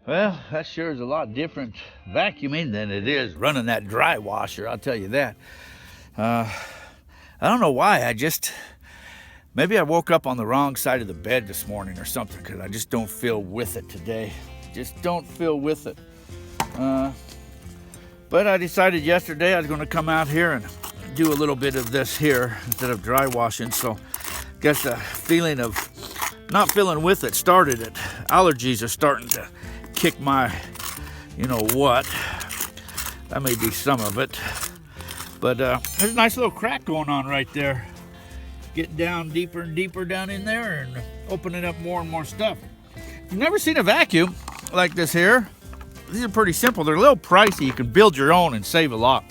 Well, that sure is a lot different vacuuming than it is running that dry washer, I'll tell you that. I don't know why, maybe I woke up on the wrong side of the bed this morning or something, because I just don't feel with it today. Just don't feel with it. But I decided yesterday I was going to come out here and do a little bit of this here instead of dry washing. So I guess the feeling of not feeling with it started it. Allergies are starting to kick my, you know what. That may be some of it. But there's a nice little crack going on right there. Getting down deeper and deeper down in there and opening up more and more stuff. If you've never seen a vacuum like this here, these are pretty simple. They're a little pricey. You can build your own and save a lot.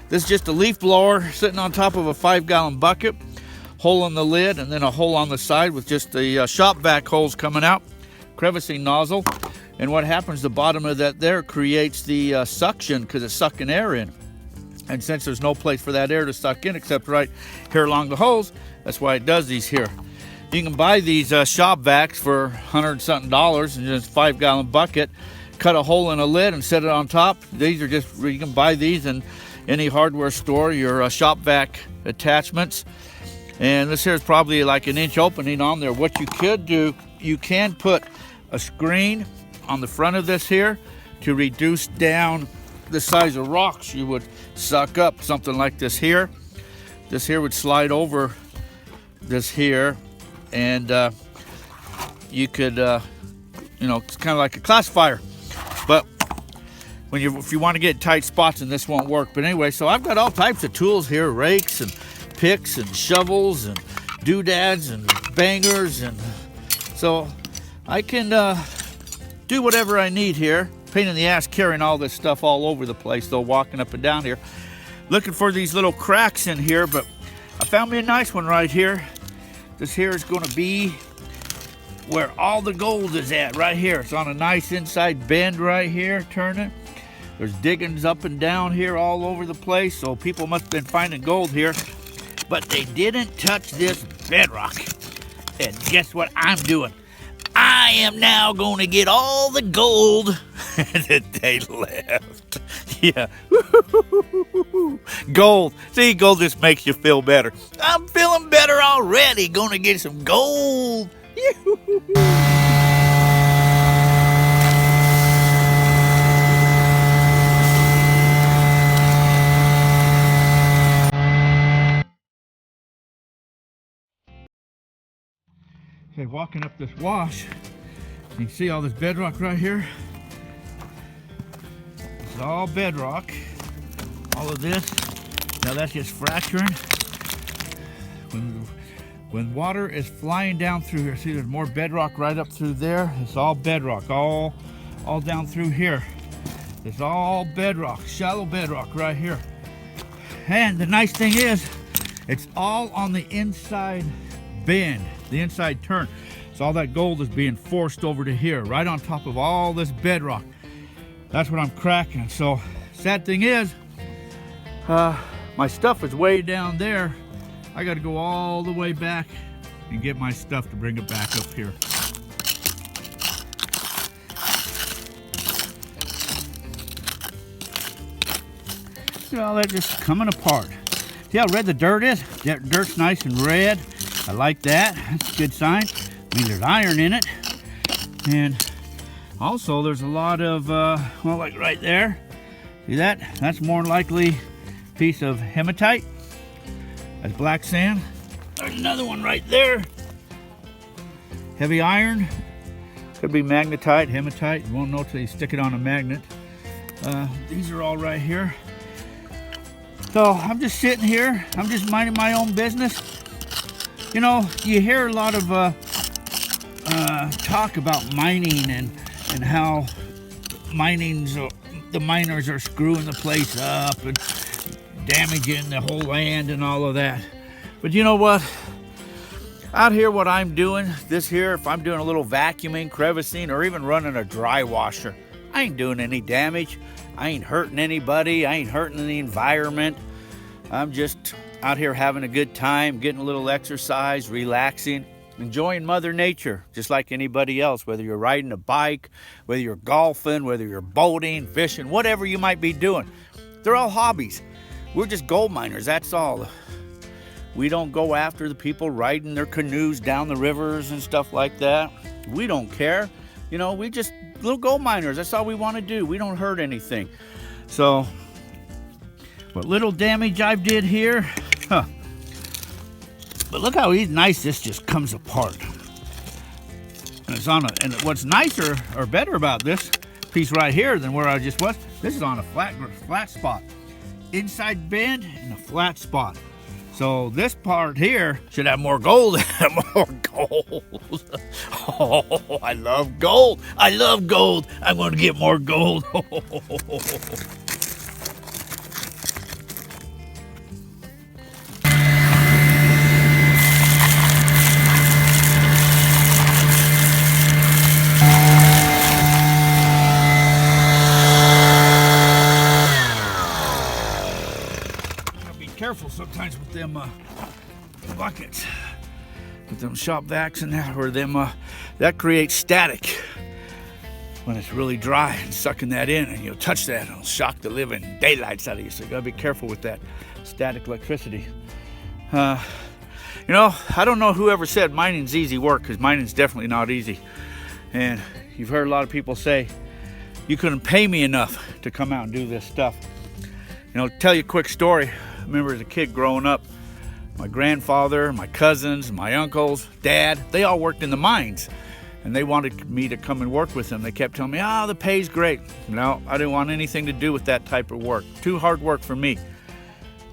This is just a leaf blower sitting on top of a 5-gallon bucket, hole in the lid, and then a hole on the side with just the shop vac holes coming out, crevicing nozzle. And what happens, the bottom of that there creates the suction because it's sucking air in. And since there's no place for that air to suck in except right here along the hose, that's why it does these here. You can buy these shop vacs for $100-something and just 5-gallon bucket. Cut a hole in a lid and set it on top. These are just, you can buy these in any hardware store, your shop vac attachments. And this here is probably like an inch opening on there. What you could do, you can put a screen on the front of this here to reduce down the size of rocks you would suck up. Something like this here. This here would slide over this here, and you could, you know, it's kind of like a classifier. But if you want to get tight spots, and this won't work. But anyway, so I've got all types of tools here, rakes and picks and shovels and doodads and bangers, and so I can do whatever I need here. Pain in the ass carrying all this stuff all over the place though, walking up and down here. Looking for these little cracks in here, but I found me a nice one right here. This here is going to be where all the gold is at, right here. It's on a nice inside bend right here, turning. There's diggings up and down here all over the place, so people must have been finding gold here. But they didn't touch this bedrock. And guess what I'm doing? I am now going to get all the gold that they left. Yeah. Gold. See, gold just makes you feel better. I'm feeling better already. Going to get some gold. Okay, walking up this wash, you can see all this bedrock right here. It's all bedrock. All of this. Now that's just fracturing. When water is flying down through here, see there's more bedrock right up through there. It's all bedrock, all down through here. It's all bedrock, shallow bedrock right here. And the nice thing is, it's all on the inside bend, the inside turn. So all that gold is being forced over to here, right on top of all this bedrock. That's what I'm cracking. So sad thing is, my stuff is way down there. I got to go all the way back and get my stuff to bring it back up here. See all that just coming apart. See how red the dirt is? That dirt's nice and red. I like that. That's a good sign. I mean, there's iron in it. And also there's a lot of, well, like right there. See that? That's more than likely a piece of hematite. That's black sand. There's another one right there. Heavy iron. Could be magnetite, hematite. You won't know till you stick it on a magnet. These are all right here. So I'm just sitting here. I'm just minding my own business. You know, you hear a lot of talk about mining and how the miners are screwing the place up and damaging the whole land and all of that. But you know what? Out here, what I'm doing, this here, if I'm doing a little vacuuming, crevicing, or even running a dry washer, I ain't doing any damage. I ain't hurting anybody. I ain't hurting the environment. I'm just out here having a good time, getting a little exercise, relaxing. enjoying Mother Nature, just like anybody else, whether you're riding a bike, whether you're golfing, whether you're boating, fishing, whatever you might be doing. They're all hobbies. We're just gold miners, that's all. We don't go after the people riding their canoes down the rivers and stuff like that. We don't care. You know, we just little gold miners. That's all we want to do. We don't hurt anything. So, what little damage I did here, huh. But look how nice this just comes apart. And it's on and what's nicer or better about this piece right here than where I just was, this is on a flat spot. Inside bend and a flat spot. So this part here should have more gold. More gold. Oh, I love gold. I love gold. I'm going to get more gold. Careful sometimes with them buckets, with them shop vacs and that, or them that creates static when it's really dry, and sucking that in, and you'll touch that, it'll shock the living daylights out of you. So you gotta be careful with that static electricity. You know, I don't know whoever said mining's easy work, because mining's definitely not easy. And you've heard a lot of people say you couldn't pay me enough to come out and do this stuff. You know, tell you a quick story. I remember as a kid growing up, my grandfather, my cousins, my uncles, dad, they all worked in the mines, and they wanted me to come and work with them. They kept telling me, oh, the pay's great. No, I didn't want anything to do with that type of work. Too hard work for me.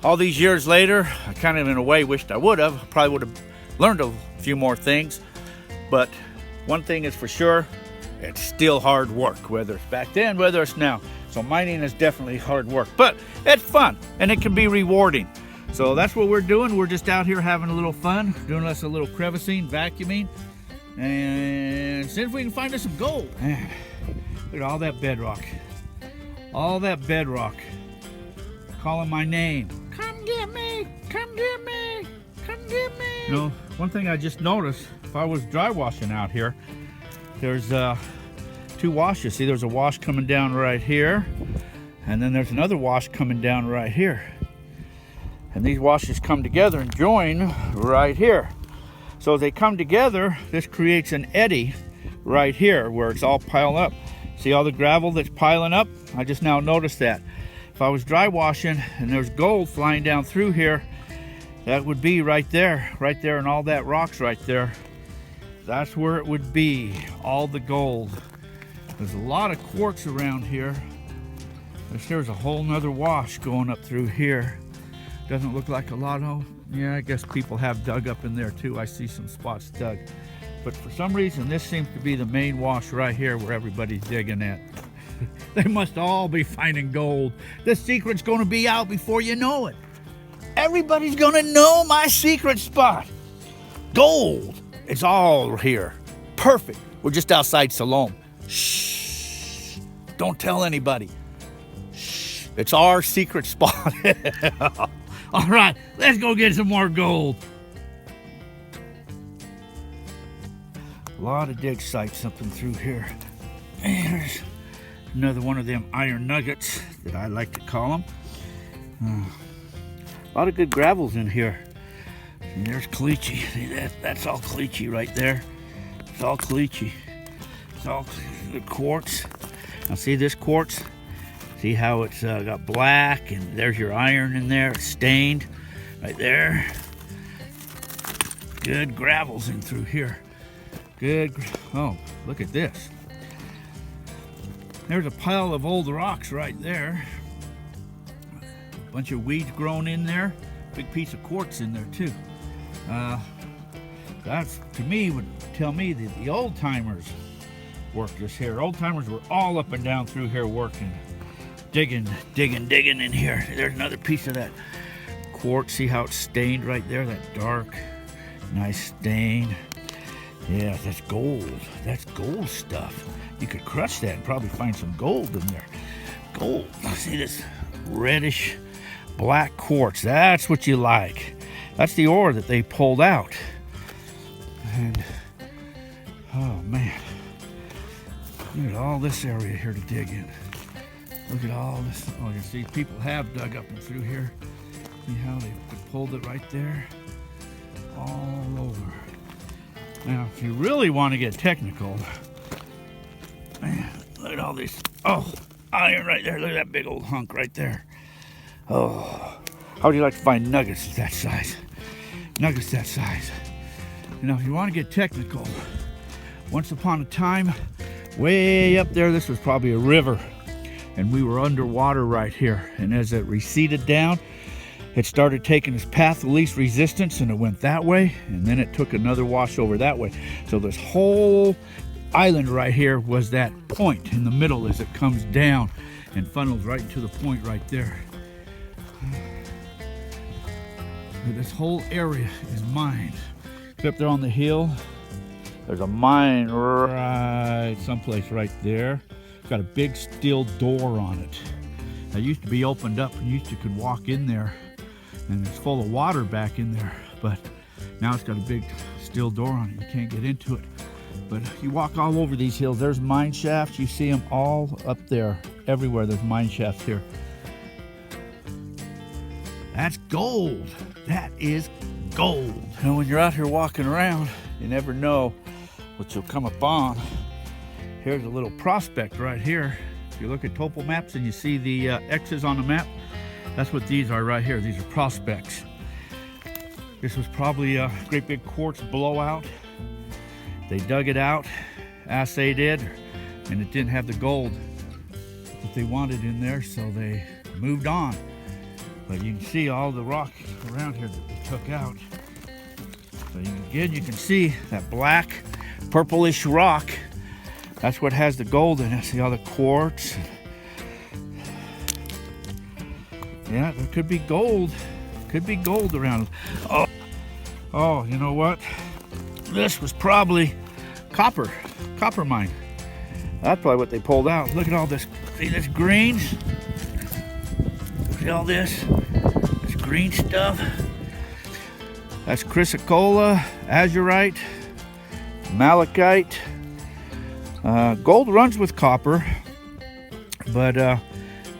All these years later, I kind of in a way wished I would have. Probably would have learned a few more things, but one thing is for sure, it's still hard work, whether it's back then, whether it's now. So mining is definitely hard work, but it's fun and it can be rewarding. So that's what we're doing. We're just out here having a little fun, doing us a little crevicing, vacuuming, and see if we can find us some gold. Man, look at all that bedrock. All that bedrock calling my name. Come get me, come get me, come get me. You know, one thing I just noticed, if I was dry washing out here, there's two washes. See, there's a wash coming down right here, and then there's another wash coming down right here. And these washes come together and join right here. So as they come together, this creates an eddy right here where it's all piled up. See all the gravel that's piling up? I just now noticed that. If I was dry washing and there's gold flying down through here, that would be right there, and all that rocks right there. That's where it would be, all the gold. There's a lot of quartz around here. There's a whole nother wash going up through here. Doesn't look like a lot of, yeah, I guess people have dug up in there too. I see some spots dug. But for some reason, this seems to be the main wash right here where everybody's digging at. They must all be finding gold. The secret's gonna be out before you know it. Everybody's gonna know my secret spot. Gold, it's all here. Perfect. We're just outside Salome. Shh, don't tell anybody. Shh, it's our secret spot. All right, let's go get some more gold. A lot of dig sites up and through here. And there's another one of them iron nuggets that I like to call them. A lot of good gravels in here. And there's caliche. See, that's all caliche right there. It's all caliche. It's all the quartz. Now see this quartz? See how it's got black, and there's your iron in there. It's stained right there. Good gravels in through here. Good. Oh, look at this. There's a pile of old rocks right there. A bunch of weeds grown in there. Big piece of quartz in there too. That's, to me, would tell me that the old timers worked this here. Old timers were all up and down through here working, digging in here. There's another piece of that quartz. See how it's stained right there? That dark, nice stain. Yeah, that's gold. That's gold stuff. You could crush that and probably find some gold in there. Gold. See this reddish black quartz. That's what you like. That's the ore that they pulled out. And oh man, look at all this area here to dig in. Look at all this. Oh, you see people have dug up and through here. See how they pulled it right there? All over. Now, if you really want to get technical, man, look at all these. Oh, iron right there. Look at that big old hunk right there. Oh, how would you like to find nuggets that size? Nuggets that size. You know, if you want to get technical, once upon a time, way up there, this was probably a river, and we were underwater right here. And as it receded down, it started taking its path of least resistance, and it went that way, and then it took another wash over that way. So this whole island right here was that point in the middle as it comes down and funnels right into the point right there. This whole area is mined. Up there on the hill, there's a mine right someplace right there. It's got a big steel door on it. It used to be opened up, and you could walk in there, and it's full of water back in there. But now it's got a big steel door on it. You can't get into it. But you walk all over these hills. There's mine shafts. You see them all up there. Everywhere there's mine shafts here. That's gold. That is gold. And when you're out here walking around, you never know what you'll come upon. Here's a little prospect right here. If you look at topo maps and you see the X's on the map, that's what these are right here. These are prospects. This was probably a great big quartz blowout. They dug it out, assayed it, and it didn't have the gold that they wanted in there, so they moved on. But you can see all the rock around here that they took out. So you can see that black, purplish rock. That's what has the gold in it. See all the quartz. Yeah, there could be gold. Could be gold around. Oh, you know what? This was probably copper mine. That's probably what they pulled out. Look at all this. See this green? See all this green stuff? That's chrysocolla, azurite, malachite. Gold runs with copper, but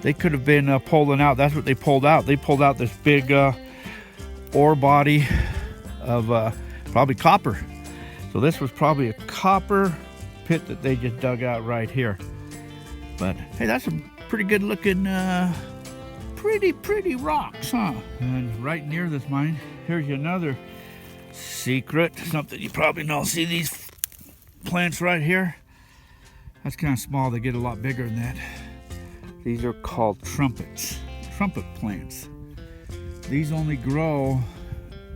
they could have been pulling out. That's what they pulled out. They pulled out this big ore body of probably copper. So this was probably a copper pit that they just dug out right here. But hey, that's a pretty good looking, pretty rocks, huh? And right near this mine, here's another secret, something you probably know. See these plants right here? That's kind of small. They get a lot bigger than that. These are called trumpet plants. These only grow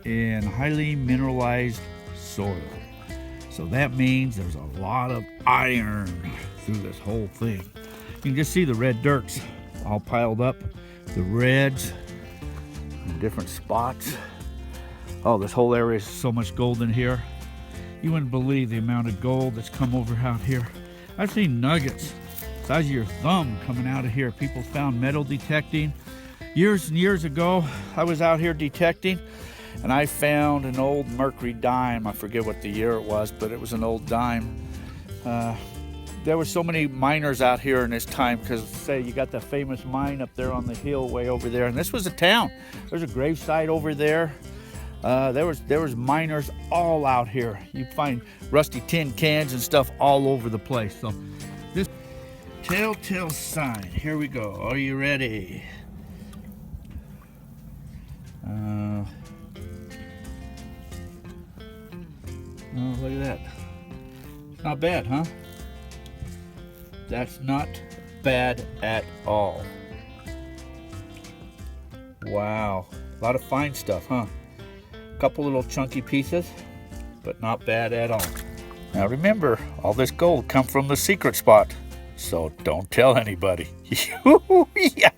in highly mineralized soil. So that means there's a lot of iron through this whole thing. You can just see the red dirts all piled up, the reds in different spots. Oh, this whole area is so much gold in here. You wouldn't believe the amount of gold that's come over out here. I've seen nuggets the size of your thumb coming out of here. People found metal detecting. Years and years ago, I was out here detecting, and I found an old mercury dime. I forget what the year it was, but it was an old dime. There were so many miners out here in this time because, say, you got the famous mine up there on the hill way over there, and this was a town. There's a gravesite over there. There was miners all out here. You find rusty tin cans and stuff all over the place. So this telltale sign. Here we go. Are you ready? Oh, look at that. It's not bad, huh? That's not bad at all. Wow. A lot of fine stuff, huh? Couple little chunky pieces, but not bad at all. Now remember, all this gold come from the secret spot, so don't tell anybody. Yeah.